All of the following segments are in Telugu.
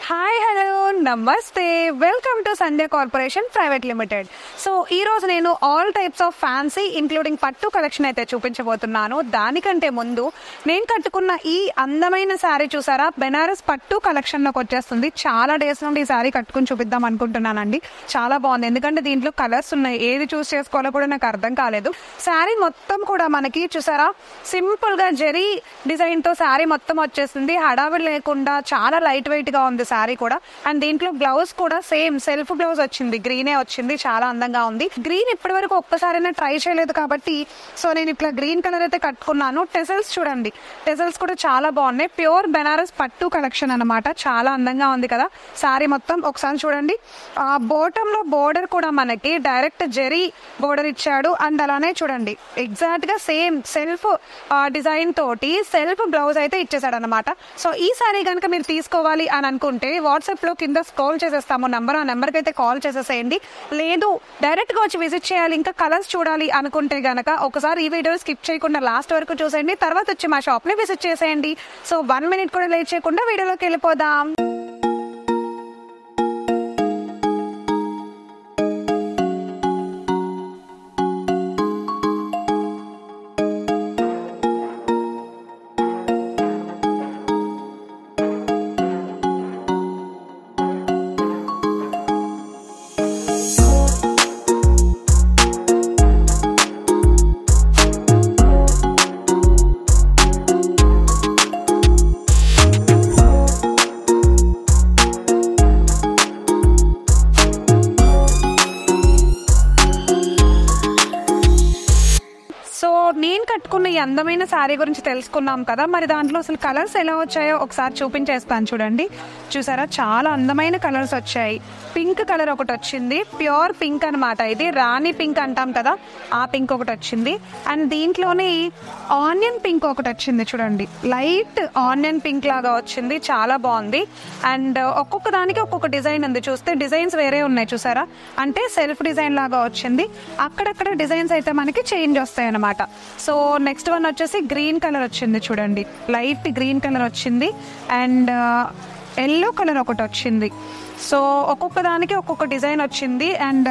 హాయ్ హలో నమస్తే welcome to Sandhya corporation private limited. So ఈ రోజు నేను all types of fancy including పట్టు కలెక్షన్ అయితే చూపించబోతున్నాను. దానికంటే ముందు నేను కట్టుకున్న ఈ అందమైన శారీ చూసారా, బెనారస్ పట్టు కలెక్షన్లోకి వచ్చేస్తుంది. చాలా డేస్ నుండి ఈ శారీ కట్టుకుని చూపిద్దాం అనుకుంటున్నానండి. చాలా బాగుంది, ఎందుకంటే దీంట్లో కలర్స్ ఉన్నాయి, ఏది చూస్ చేసుకోవాలో కూడా నాకు అర్థం కాలేదు. శారీ మొత్తం కూడా మనకి చూసారా సింపుల్ గా జెరీ డిజైన్ తో శారీ మొత్తం వచ్చేసింది. హడావిడి లేకుండా చాలా లైట్ వెయిట్ గా ఉంది శారీ కూడా. అండ్ దీంట్లో బ్లౌజ్ కూడా సేమ్ సెల్ఫ్ బ్లౌజ్ వచ్చింది, గ్రీనే వచ్చింది. చాలా అందంగా ఉంది. గ్రీన్ ఇప్పటి వరకు ఒక్కసారైనా ట్రై చేయలేదు కాబట్టి సో నేను ఇట్లా గ్రీన్ కలర్ అయితే కట్టుకున్నాను. టెసల్స్ చూడండి, టెసల్స్ కూడా చాలా బాగున్నాయి. ప్యూర్ బెనారస్ పట్టు కలెక్షన్ అనమాట. చాలా అందంగా ఉంది కదా శారీ మొత్తం. ఒకసారి చూడండి, బోటమ్ లో బోర్డర్ కూడా మనకి డైరెక్ట్ జెరీ బోర్డర్ ఇచ్చాడు. అండ్ అలానే చూడండి ఎగ్జాక్ట్ గా సేమ్ సెల్ఫ్ డిజైన్ తోటి సెల్ఫ్ బ్లౌజ్ అయితే ఇచ్చేసాడు అనమాట. సో ఈ శారీ కనుక మీరు తీసుకోవాలి అని అనుకుంటే వాట్సాప్ లో కింద స్క్రోల్ చేసేస్తాము నంబర్, ఆ నెంబర్కి అయితే కాల్ చేసేసేయండి. లేదు డైరెక్ట్ గా వచ్చి విజిట్ చేయాలి, ఇంకా కలర్స్ చూడాలి అనుకుంటే గనక ఒకసారి ఈ వీడియో స్కిప్ చేయకుండా లాస్ట్ వరకు చూసేయండి. తర్వాత వచ్చి మా షాప్ ని విజిట్ చేసేయండి. సో 1 minute కూడా లేట్ చేయకుండా వీడియోలోకి వెళ్ళిపోదాం. సో నేను కట్టుకున్న ఈ అందమైన శారీ గురించి తెలుసుకున్నాం కదా, మరి దాంట్లో అసలు కలర్స్ ఎలా వచ్చాయో ఒకసారి చూపించేస్తాను. చూడండి, చూసారా చాలా అందమైన కలర్స్ వచ్చాయి. పింక్ కలర్ ఒకటి వచ్చింది, ప్యూర్ పింక్ అనమాట. ఇది రాణి పింక్ అంటాం కదా, ఆ పింక్ ఒకటి వచ్చింది. అండ్ దీంట్లోనే ఆనియన్ పింక్ ఒకటి వచ్చింది. చూడండి లైట్ ఆనియన్ పింక్ లాగా వచ్చింది, చాలా బాగుంది. అండ్ ఒక్కొక్క దానికి ఒక్కొక్క డిజైన్ ఉంది. చూస్తే డిజైన్స్ వేరే ఉన్నాయి చూసారా, అంటే సెల్ఫ్ డిజైన్ లాగా వచ్చింది. అక్కడక్కడ డిజైన్స్ అయితే మనకి చేంజ్ వస్తాయి అనమాట. సో నెక్స్ట్ వన్ వచ్చేసి గ్రీన్ కలర్ వచ్చింది. చూడండి లైట్ గ్రీన్ కలర్ వచ్చింది. అండ్ ఎల్లో కలర్ ఒకటి వచ్చింది. సో ఒక్కొక్క దానికి ఒక్కొక్క డిజైన్ వచ్చింది. అండ్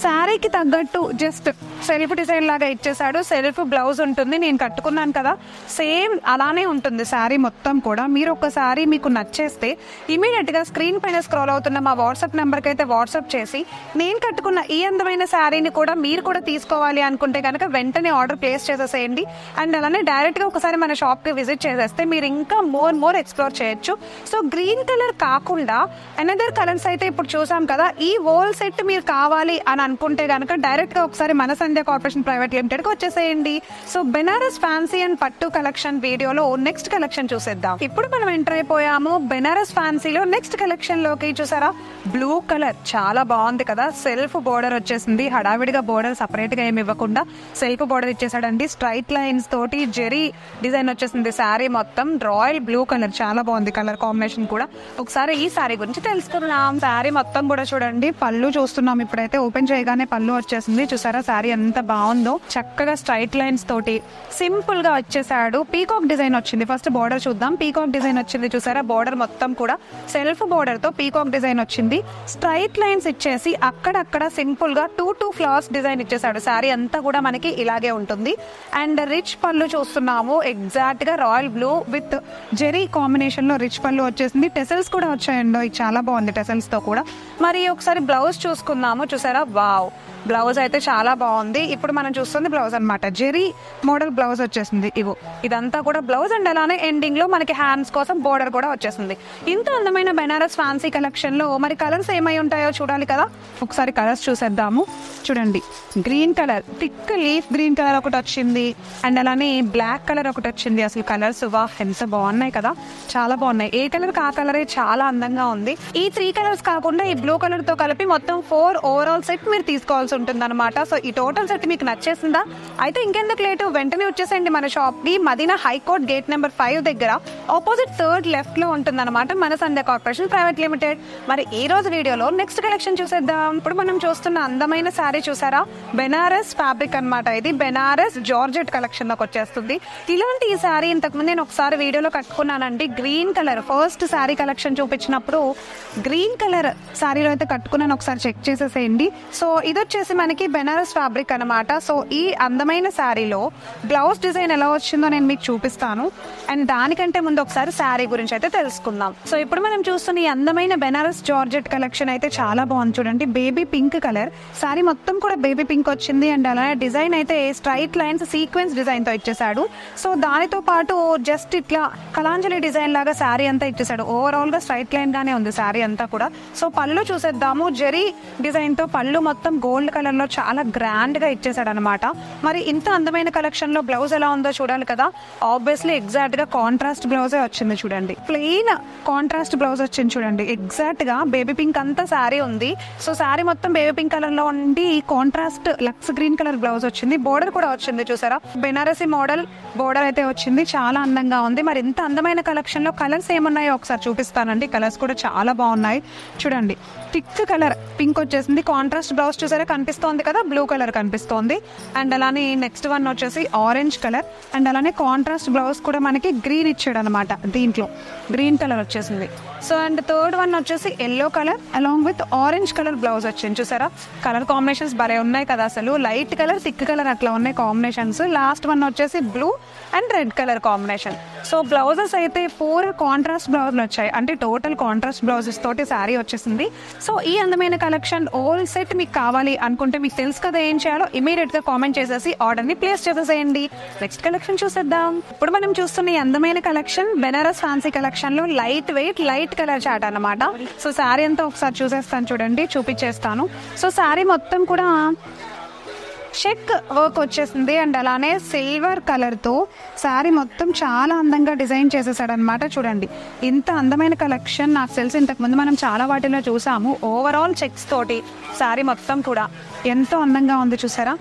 శారీకి తగ్గట్టు జస్ట్ సెల్ఫ్ డిజైన్ లాగా ఇచ్చేసాడు. సెల్ఫ్ బ్లౌజ్ ఉంటుంది, నేను కట్టుకున్నాను కదా సేమ్ అలానే ఉంటుంది శారీ మొత్తం కూడా. మీరు ఒక్కసారి మీకు నచ్చేస్తే ఇమీడియట్ గా స్క్రీన్ పైన స్క్రోల్ అవుతున్న మా వాట్సాప్ నెంబర్కి అయితే వాట్సాప్ చేసి నేను కట్టుకున్న ఈ అందమైన శారీని కూడా మీరు కూడా తీసుకోవాలి అనుకుంటే కనుక వెంటనే ఆర్డర్ ప్లేస్ చేసేసేయండి. అండ్ అలానే డైరెక్ట్ గా ఒకసారి మన షాప్ కి విజిట్ చేసేస్తే మీరు ఇంకా మోర్ ఎక్స్ప్లోర్ చేయొచ్చు. సో గ్రీన్ కలర్ కాకుండా అనదర్ కలర్స్ అయితే ఇప్పుడు చూసాం కదా, ఈ హోల్ సెట్ మీరు కావాలి అని అనుకుంటే కనుక డైరెక్ట్ గా ఒకసారి మన సంధ్య కార్పొరేషన్ ప్రైవేట్ లిమిటెడ్ కి వచ్చేసేయండి. సో బెనారస్ ఫ్యాన్సీ అండ్ పట్టు కలెక్షన్ వీడియోలో నెక్స్ట్ కలెక్షన్ చూసేద్దాం. ఇప్పుడు మనం ఎంటర్ అయిపోయాము బెనారస్ ఫ్యాన్సీలో నెక్స్ట్ కలెక్షన్ లోకి. చూసారా బ్లూ కలర్ చాలా బాగుంది కదా, సెల్ఫ్ బోర్డర్ వచ్చేసింది. హడావిడిగా బోర్డర్ సపరేట్ గా ఏమి ఇవ్వకుండా సెల్ఫ్ బోర్డర్ ఇచ్చేసాడండి. స్ట్రైట్ లైన్స్ తోటి జెరీ డిజైన్ వచ్చేసింది. శారీ మొత్తం రాయల్ బ్లూ కలర్, చాలా బాగుంది కలర్ కాంబినేషన్ కూడా. ఒకసారి ఈ శారీ గురించి తెలుసుకున్నాం. శారీ మొత్తం కూడా చూడండి, పళ్ళు చూస్తున్నాం ఇప్పుడైతే. ఓపెన్ చేయగానే పళ్ళు వచ్చేసింది. చూసారా శారీ ఎంత బాగుందో, చక్కగా స్ట్రైట్ లైన్స్ తోటి సింపుల్ గా వచ్చేసాడు. పీకాక్ డిజైన్ వచ్చింది. ఫస్ట్ బోర్డర్ చూద్దాం. పీకాక్ డిజైన్ వచ్చింది చూసారా, బోర్డర్ మొత్తం కూడా సెల్ఫ్ బోర్డర్ తో పీకాక్ డిజైన్ వచ్చింది. స్ట్రైట్ లైన్స్ ఇచ్చేసి అక్కడక్కడ సింపుల్ గా టూ ఫ్లవర్స్ డిజైన్ ఇచ్చేసాడు. శారీ అంతా కూడా మనకి ఇలాగే ఉంటుంది. అండ్ రిచ్ పళ్ళు చూస్తున్నాము, ఎగ్జాక్ట్ గా royal blue with zari combination లో రిచ్ పళ్ళు వచ్చేసింది. టెసల్స్ కూడా వచ్చాయండి, చాలా బాగుంది టెసల్స్ తో కూడా. మరి ఒకసారి బ్లౌజ్ చూసుకుందాము. చూసారా వావ్, బ్లౌజ్ అయితే చాలా బాగుంది. ఇప్పుడు మనం చూస్తుంది బ్లౌజ్ అనమాట, జెరీ మోడల్ బ్లౌజ్ వచ్చేసింది. ఇదంతా కూడా బ్లౌజ్. అండ్ అలానే ఎండింగ్ లో మనకి హ్యాండ్స్ కోసం బోర్డర్ కూడా వచ్చేసింది. ఇంత అందమైన బెనారస్ ఫ్యాన్సీ కలెక్షన్ లో మరి కలర్స్ ఏమై ఉంటాయో చూడాలి కదా, ఒకసారి కలర్స్ చూసేద్దాము. చూడండి green colour, thick leaf green colour ఒకటి వచ్చింది. అండ్ అలానే బ్లాక్ కలర్ ఒకటి వచ్చింది. అసలు కలర్స్ వా ఎంత బాగున్నాయి కదా, చాలా బాగున్నాయి. ఏ కలర్ ఆ కలరే చాలా అందంగా ఉంది. ఈ 3 కలర్స్ కాకుండా ఈ బ్లూ కలర్ తో కలిపి మొత్తం 4 ఓవరాల్ సెట్ మీరు తీసుకోవాల్సి ఉంటుంది అనమాట. సో ఈ టోటల్ సెట్ మీకు నచ్చేసిందా? అయితే ఇంకెందుకు లేటు, వెంటనే వచ్చేసేయండి మన షాప్ కి. మదీనా హైకోర్ట్ గేట్ నెంబర్ 5 దగ్గర ఆపోజిట్ 3rd లెఫ్ట్ లో ఉంటుంది అనమాట మన సంధ్య కార్పొరేషన్ ప్రైవేట్ లిమిటెడ్. మరి ఈ రోజు వీడియోలో నెక్స్ట్ కలెక్షన్ చూసేద్దాం. ఇప్పుడు మనం చూస్తున్న అందమైన శారీ చూసారా, బెనారస్ ఫ్యాబ్రిక్ అనమాట. ఇది బెనారస్ జార్జెట్ కలెక్షన్ లోకి వచ్చేస్తుంది. ఇలాంటి ఈ శారీ ఇంతకుముందు నేను ఒకసారి వీడియోలో కట్టుకున్నానండి. Green colour first saree saree collection చూపించినప్పుడు గ్రీన్ కలర్ శారీలో అయితే కట్టుకున్నాను, ఒకసారి చెక్ చేసేసేయండి. సో ఇది వచ్చేసి మనకి బెనారస్ ఫ్యాబ్రిక్ అనమాట. సో ఈ అందమైన శారీలో బ్లౌజ్ డిజైన్ ఎలా వచ్చిందో నేను మీకు చూపిస్తాను. అండ్ దానికంటే ముందు ఒకసారి శారీ గురించి అయితే తెలుసుకుందాం. సో ఇప్పుడు మనం చూస్తున్న ఈ అందమైన బెనారస్ జార్జెట్ కలెక్షన్ అయితే చాలా బాగుంది చూడండి. బేబీ పింక్ కలర్ శారీ మొత్తం కూడా బేబీ పింక్ వచ్చింది. అండ్ అలానే డిజైన్ అయితే స్ట్రైట్ లైన్స్ సీక్వెన్స్ డిజైన్ తో ఇచ్చేసాడు. సో దానితో పాటు జస్ట్ ఇట్లా కలాంజలి డిజైన్ లాగా శారీ అంతా ఇచ్చేసాడు. ఓవరాల్ గా స్ట్రైట్ లైన్ గానే ఉంది శారీ అంతా కూడా. సో పళ్ళు చూసేద్దాము. జెరీ డిజైన్ తో పళ్ళు మొత్తం గోల్డ్ కలర్ లో చాలా గ్రాండ్ గా ఇచ్చేసాడు అనమాట. మరి ఇంత అందమైన కలెక్షన్ లో బ్లౌజ్ ఎలా ఉందో చూడాలి కదా. ఆబ్వియస్లీ ఎగ్జాక్ట్ గా కాంట్రాస్ట్ బ్లౌజే వచ్చింది చూడండి. ప్లెయిన్ కాంట్రాస్ట్ బ్లౌజ్ వచ్చింది చూడండి. ఎగ్జాక్ట్ గా బేబీ పింక్ అంతా శారీ ఉంది. సో శారీ మొత్తం బేబీ పింక్ కలర్ లో ఉండి contrast looks green colour blouse వచ్చింది. బోర్డర్ కూడా వచ్చింది చూసారా. బెనారసీ మోడల్ బోర్డర్ అయితే వచ్చింది. చాలా అందంగా ఉంది. మరి ఇంత అందమైన కలెక్షన్ లో కలర్స్ ఏమున్నాయో ఒకసారి చూపిస్తానండి. కలర్స్ కూడా చాలా బాగున్నాయి చూడండి. థిక్ కలర్ పింక్ వచ్చేసింది. కాంట్రాస్ట్ బ్లౌజ్ చూసారా కనిపిస్తోంది కదా, బ్లూ కలర్ కనిపిస్తోంది. అండ్ అలానే నెక్స్ట్ వన్ వచ్చేసి ఆరెంజ్ కలర్. అండ్ అలానే కాంట్రాస్ట్ బ్లౌజ్ కూడా మనకి గ్రీన్ ఇచ్చాడు అనమాట. దీంట్లో గ్రీన్ కలర్ వచ్చేసింది. సో అండ్ థర్డ్ వన్ వచ్చేసి yellow colour along with orange colour blouse వచ్చింది చూసారా. కలర్ కాంబినేషన్స్ భలే ఉన్నాయి కదా అసలు. లైట్ కలర్ థిక్ కలర్ అట్లా ఉన్నాయి కాంబినేషన్స్. లాస్ట్ వన్ వచ్చేసి blue and red colour combination. So blouses అయితే 4 కాంట్రాస్ట్ బ్లౌజులు వచ్చాయి. అంటే టోటల్ కాంట్రాస్ట్ బ్లౌజెస్ తోటి శారీ వచ్చేసింది. సో ఈ అందమైన కలెక్షన్ ఓల్ సెట్ మీకు కావాలి అనుకుంటే మీకు తెలుసు కదా ఏం చేయాలో. ఇమీడియట్ గా కామెంట్ చేసేసి ఆర్డర్ ని ప్లేస్ చేసేసేయండి. నెక్స్ట్ కలెక్షన్ చూసేద్దాం. ఇప్పుడు మనం చూస్తున్న ఈ అందమైన కలెక్షన్ బెనారస్ ఫ్యాన్సీ కలెక్షన్ లో light weight light colour chart అనమాట. సో శారీ అంతా ఒకసారి చూసేస్తాను చూడండి, చూపించేస్తాను. సో శారీ మొత్తం కూడా చెక్ వర్క్ వచ్చేసింది. అండ్ అలానే సిల్వర్ కలర్ తో శారీ మొత్తం చాలా అందంగా డిజైన్ చేసేసాడు అనమాట. చూడండి ఇంత అందమైన కలెక్షన్ నాకు తెలిసి ఇంతకు ముందు మనం చాలా వాటిలో చూసాము. ఓవరాల్ చెక్స్ తోటి శారీ మొత్తం కూడా ఎంతో అందంగా ఉంది చూసారా.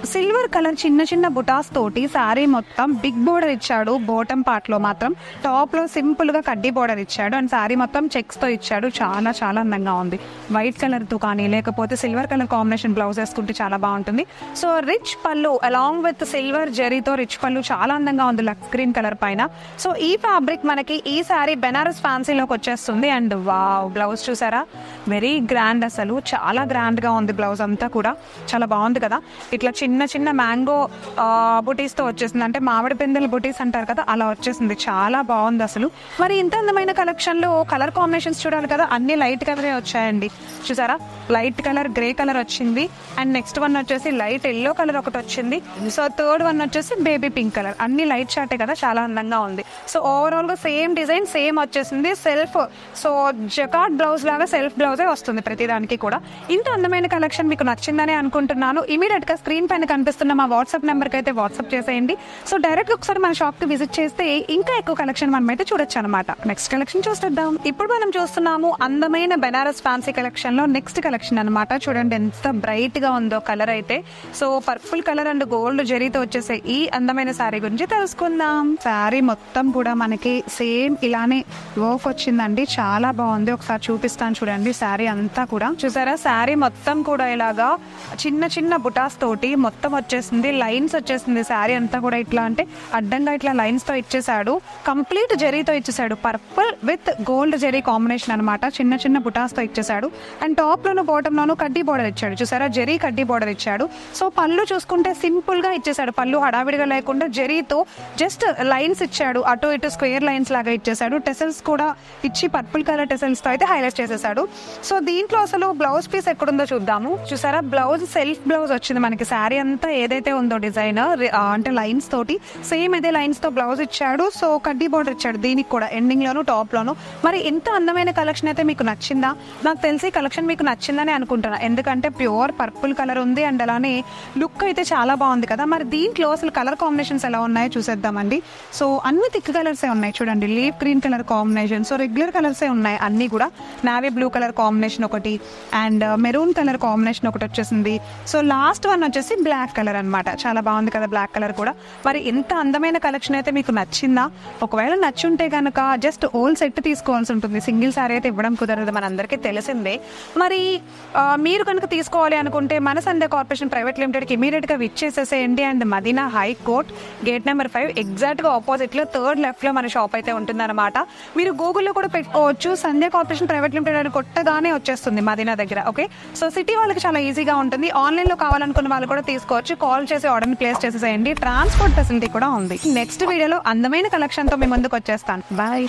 సిల్వర్ కలర్ చిన్న చిన్న బుటాస్ తోటి శారీ మొత్తం బిగ్ బోర్డర్ ఇచ్చాడు. బాటమ్ పార్ట్ లో మాత్రం టాప్ లో సింపుల్ గా కడ్డీ బోర్డర్ ఇచ్చాడు. అండ్ శారీ మొత్తం చెక్స్ తో ఇచ్చాడు. చాలా చాలా అందంగా ఉంది. వైట్ కలర్ తో కానీ లేకపోతే సిల్వర్ కలర్ కాంబినేషన్ బ్లౌజ్ వేసుకుంటే చాలా బాగుంటుంది. సో రిచ్ పళ్ళు అలాంగ్ విత్ సిల్వర్ జరీతో రిచ్ పళ్ళు చాలా అందంగా ఉంది లక్స్ గ్రీన్ కలర్ పైన. సో ఈ ఫ్యాబ్రిక్ మనకి ఈ శారీ బెనారస్ ఫ్యాన్సీలోకి వచ్చేస్తుంది. అండ్ వావ్ బ్లౌజ్ చూసారా, వెరీ గ్రాండ్ అసలు. చాలా గ్రాండ్ గా ఉంది బ్లౌజ్ అంతా కూడా. చాలా బాగుంది కదా. ఇట్లా చిన్న చిన్న మ్యాంగో బుటీస్ తో వచ్చేసింది. అంటే మామిడి పిందెల బుటీస్ అంటారు కదా, అలా వచ్చేసింది. చాలా బాగుంది అసలు. మరి ఇంత అందమైన కలెక్షన్ లో కలర్ కాంబినేషన్స్ చూడాలి కదా, అన్ని లైట్ కలరే వచ్చాయండి చూసారా. లైట్ కలర్ గ్రే కలర్ వచ్చింది. అండ్ నెక్స్ట్ వన్ వచ్చేసి లైట్ ఎల్లో కలర్ ఒకటి వచ్చింది. సో థర్డ్ వన్ వచ్చేసి బేబీ పింక్ కలర్. అన్ని లైట్ షార్టే కదా, చాలా అందంగా ఉంది. సో ఓవరాల్ గా సేమ్ డిజైన్ సేమ్ వచ్చేసింది. సెల్ఫ్ సో జకార్డ్ బ్లౌజ్ లాగా సెల్ఫ్ బ్లౌజే వస్తుంది ప్రతిదానికి కూడా. ఇంత అందమైన కలెక్షన్ మీకు నచ్చిందని అనుకుంటున్నాను. ఇమీడియట్ గా స్క్రీన్ పైన కనిపిస్తున్న మా వాట్సాప్ నెంబర్కి అయితే వాట్సాప్ చేసేయండి. సో డైరెక్ట్ ఒకసారి మన షాప్ కి విజిట్ చేస్తే ఇంకా ఎక్కువ కలెక్షన్ మనం అయితే చూడొచ్చు అనమాట. నెక్స్ట్ కలెక్షన్ చూసేద్దాం. ఇప్పుడు మనం చూస్తున్నాము అందమైన బెనారస్ ఫ్యాన్సీ కలెక్షన్ లో నెక్స్ట్ కలెక్షన్ అనమాట. చూడండి ఎంత బ్రైట్ గా ఉందో కలర్ అయితే. So purple colour and gold జరీతో వచ్చేసే ఈ అందమైన శారీ గురించి తెలుసుకుందాం. శారీ మొత్తం కూడా మనకి సేమ్ ఇలానే వర్క్ వచ్చిందండి. చాలా బాగుంది. ఒకసారి చూపిస్తాను చూడండి. శారీ అంతా కూడా చూసారా. శారీ మొత్తం కూడా ఇలాగా చిన్న చిన్న బుటాస్ తోటి మొత్తం వచ్చేసింది. లైన్స్ వచ్చేసింది శారీ అంతా కూడా. ఇట్లా అంటే అడ్డంగా ఇట్లా లైన్స్ తో ఇచ్చేసాడు. కంప్లీట్ జరీతో ఇచ్చేసాడు. Purple with gold zari combination అనమాట. చిన్న చిన్న బుటాస్ తో ఇచ్చేసాడు. అండ్ టాప్ లోను బాటమ్ లోను కడ్డీ బోర్డర్ ఇచ్చాడు చూసారా. జరీ కడ్డీ బోర్డర్ ఇచ్చాడు. సో పళ్ళు చూసుకుంటే సింపుల్ గా ఇచ్చేసాడు. పళ్ళు హడావిడిగా లేకుండా జరీతో జస్ట్ లైన్స్ ఇచ్చాడు. అటు ఇటు స్క్వేర్ లైన్స్ లాగా ఇచ్చేసాడు. టెసల్స్ కూడా ఇచ్చి పర్పుల్ కలర్ టెసల్స్ తో అయితే హైలైట్ చేసేసాడు. సో దీంట్లో అసలు బ్లౌజ్ పీస్ ఎక్కడుందో చూద్దాము. చూసారా బ్లౌజ్ సెల్ఫ్ బ్లౌజ్ వచ్చింది మనకి. శారీ అంతా ఏదైతే ఉందో డిజైన్ అంటే లైన్స్ తోటి సేమ్ అదే లైన్స్ తో బ్లౌజ్ ఇచ్చాడు. సో కడ్డీ బోర్డర్ ఇచ్చాడు దీనికి కూడా ఎండింగ్ లోను టాప్ లోను. మరి ఇంత అందమైన కలెక్షన్ అయితే మీకు నచ్చిందా? నాకు తెలిసి కలెక్షన్ మీకు నచ్చిందని అనుకుంటున్నా. ఎందుకంటే ప్యూర్ పర్పుల్ కలర్ ఉంది. అండ్ అలానే లుక్ అయితే చాలా బాగుంది కదా. మరి దీంట్లో అసలు కలర్ కాంబినేషన్స్ ఎలా ఉన్నాయో చూసేద్దామండి. సో అన్ని థిక్ కలర్సే ఉన్నాయి చూడండి. Leaf green colour combination. So regular కలర్సే ఉన్నాయి అన్ని కూడా. నావీ బ్లూ కలర్ కాంబినేషన్ ఒకటి అండ్ మెరూన్ కలర్ కాంబినేషన్ ఒకటి వచ్చేసింది. సో లాస్ట్ వన్ వచ్చేసి బ్లాక్ కలర్ అనమాట. చాలా బాగుంది కదా బ్లాక్ కలర్ కూడా. మరి ఇంత అందమైన కలెక్షన్ అయితే మీకు నచ్చిందా? ఒకవేళ నచ్చుంటే కనుక జస్ట్ హోల్ సెట్ తీసుకోవాల్సి ఉంటుంది, సింగిల్ సారీ అయితే ఇవ్వడం కుదరదు, మనందరికీ తెలిసిందే. మరి మీరు కనుక తీసుకోవాలి అనుకుంటే మన సంధ్య కార్పొరేషన్ ప్రైవేట్ లిమిటెడ్కి ఇమీడియట్గా విచ్చేసేసేయండి. And Madina high court gate number 5 ఎగ్జాక్ట్గా ఆపోజిట్లో థర్డ్ లెఫ్ట్లో మన షాప్ అయితే ఉంటుందన్నమాట. మీరు గూగుల్లో కూడా పెట్టుకోవచ్చు, సంధ్య కార్పొరేషన్ ప్రైవేట్ లిమిటెడ్ అని కొట్టగానే వచ్చేస్తుంది మదీనా దగ్గర. ఓకే, సో సిటీ వాళ్ళకి చాలా ఈజీగా ఉంటుంది. ఆన్లైన్లో కావాలనుకున్న వాళ్ళు కూడా తీసుకోవచ్చు, కాల్ చేసి ఆర్డర్ని ప్లేస్ చేసేసేయండి. ట్రాన్స్పోర్ట్ ఫెసిలిటీ కూడా ఉంది. నెక్స్ట్ వీడియోలో అందమైన కలెక్షన్తో మీ ముందుకు వచ్చేస్తాను. బాయ్.